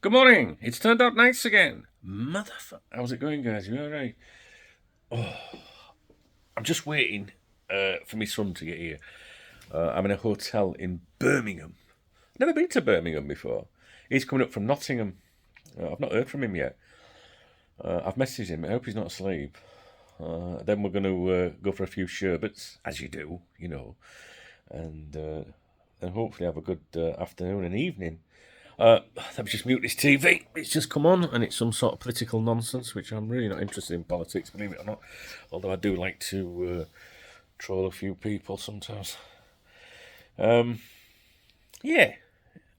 Good morning. It's turned out nice again. Motherfucker. How's it going, guys? You alright? Oh, I'm just waiting for my son to get here. I'm in a hotel in Birmingham. Never been to Birmingham before. He's coming up from Nottingham. I've not heard from him yet. I've messaged him. I hope he's not asleep. Then we're going to go for a few sherbets, as you do, and hopefully have a good afternoon and evening. Let me just mute this TV. It's just come on, and it's some sort of political nonsense, which I'm really not interested in politics, believe it or not. Although I do like to troll a few people sometimes. Yeah.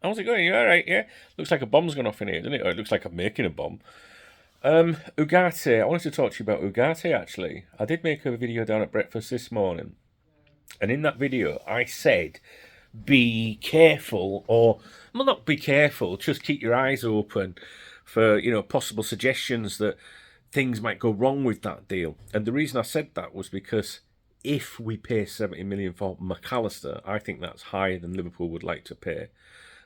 How's it going? You alright, yeah? Looks like a bomb's gone off in here, doesn't it? Or it looks like I'm making a bomb. Ugarte. I wanted to talk to you about Ugarte, actually. I did make a video down at breakfast this morning. And in that video, I said, be careful, or, well, not be careful, just keep your eyes open for, possible suggestions that things might go wrong with that deal. And the reason I said that was because if we pay 70 million for McAllister, I think that's higher than Liverpool would like to pay.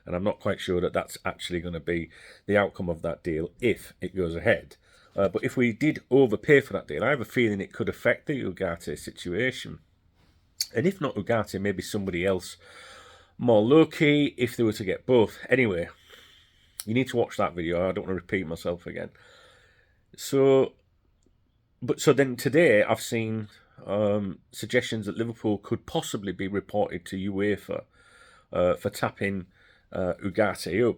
And I'm not quite sure that that's actually going to be the outcome of that deal if it goes ahead. But if we did overpay for that deal, I have a feeling it could affect the Ugarte situation. And if not Ugarte, maybe somebody else more low-key if they were to get both. Anyway, you need to watch that video. I don't want to repeat myself again. So then today I've seen suggestions that Liverpool could possibly be reported to UEFA for tapping Ugarte up.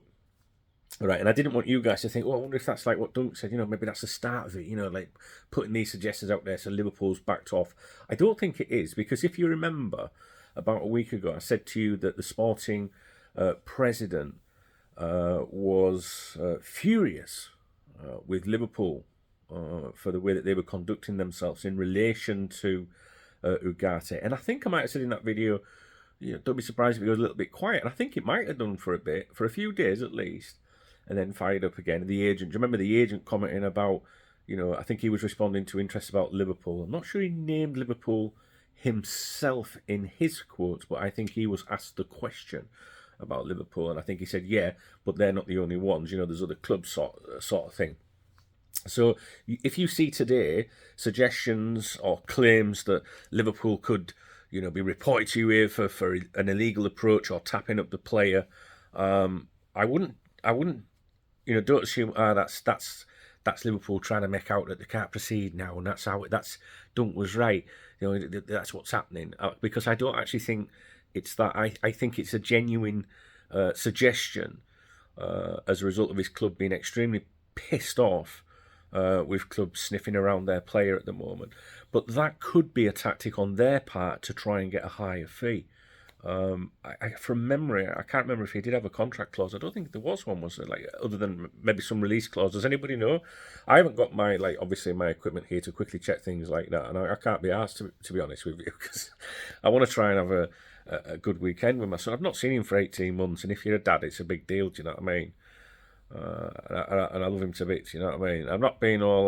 Right, and I didn't want you guys to think, I wonder if that's like what Dunk said, maybe that's the start of it, like putting these suggestions out there so Liverpool's backed off. I don't think it is, because if you remember, about a week ago, I said to you that the Sporting president was furious with Liverpool for the way that they were conducting themselves in relation to Ugarte. And I think I might have said in that video, don't be surprised if it goes a little bit quiet. And I think it might have done for a bit, for a few days at least, and then fired up again. The agent, do you remember the agent commenting about, I think he was responding to interest about Liverpool. I'm not sure he named Liverpool himself in his quotes, but I think he was asked the question about Liverpool, and I think he said, yeah, but they're not the only ones, there's other clubs sort of thing. So if you see today suggestions or claims that Liverpool could, be reported to UEFA for an illegal approach or tapping up the player, I wouldn't, don't assume that's Liverpool trying to make out that they can't proceed now, and that's Dunk was right. That's what's happening, because I don't actually think it's that. I think it's a genuine suggestion as a result of his club being extremely pissed off with clubs sniffing around their player at the moment. But that could be a tactic on their part to try and get a higher fee. From memory, I can't remember if he did have a contract clause. I don't think there was one, was there? Like, other than maybe some release clause. Does anybody know? I haven't got my obviously my equipment here to quickly check things like that, and I can't be asked to be honest with you, because I want to try and have a good weekend with my son. I've not seen him for 18 months, and if you're a dad, it's a big deal. Do you know what I mean? And I love him to bits. You know what I mean? I'm not being all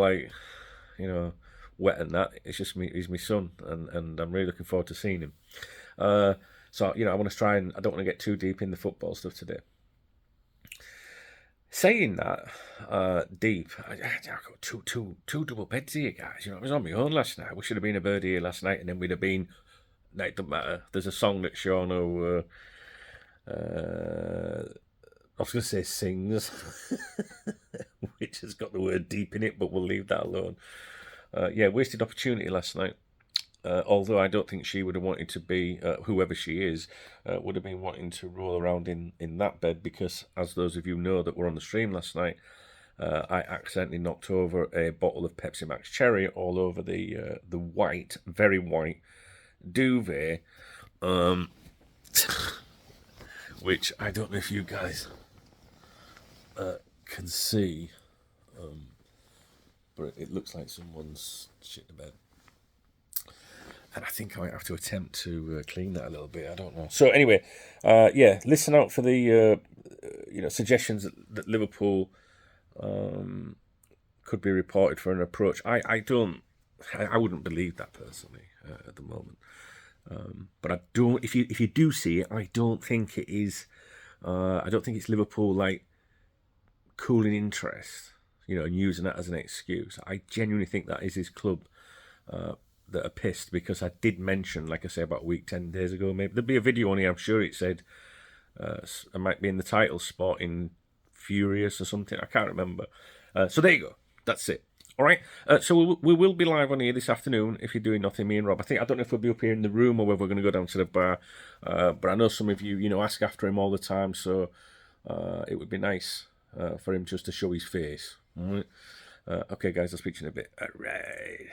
wet and that. It's just me. He's my son, and I'm really looking forward to seeing him. So, I want to try and I don't want to get too deep in the football stuff today. Saying that, deep, I got two double beds here, guys. I was on my own last night. We should have been a bird here last night, and then we'd have been. No, it doesn't matter. There's a song that Seano, I was going to say sings, which has got the word deep in it, but we'll leave that alone. Wasted opportunity last night. Although I don't think she would have wanted to be, whoever she is, would have been wanting to roll around in that bed, because, as those of you know that were on the stream last night, I accidentally knocked over a bottle of Pepsi Max Cherry all over the white, very white duvet, which I don't know if you guys can see, but it looks like someone's shit the bed. And I think I might have to attempt to clean that a little bit. I don't know. So anyway, listen out for the suggestions that Liverpool could be reported for an approach. I wouldn't believe that personally at the moment. But I don't. If you do see it, I don't think it is. I don't think it's Liverpool cooling interest, you know, and using that as an excuse. I genuinely think that is his club that are pissed, because I did mention, like I say, about a week, 10 days ago, maybe there'd be a video on here, I'm sure it said, it might be in the title, Sporting Furious or something, I can't remember. So there you go, that's it. All right, so we will be live on here this afternoon if you're doing nothing, me and Rob. I don't know if we'll be up here in the room or whether we're going to go down to the bar, but I know some of you, you know, ask after him all the time, so it would be nice for him just to show his face. All right. Okay, guys, I'll speak to you in a bit. All right.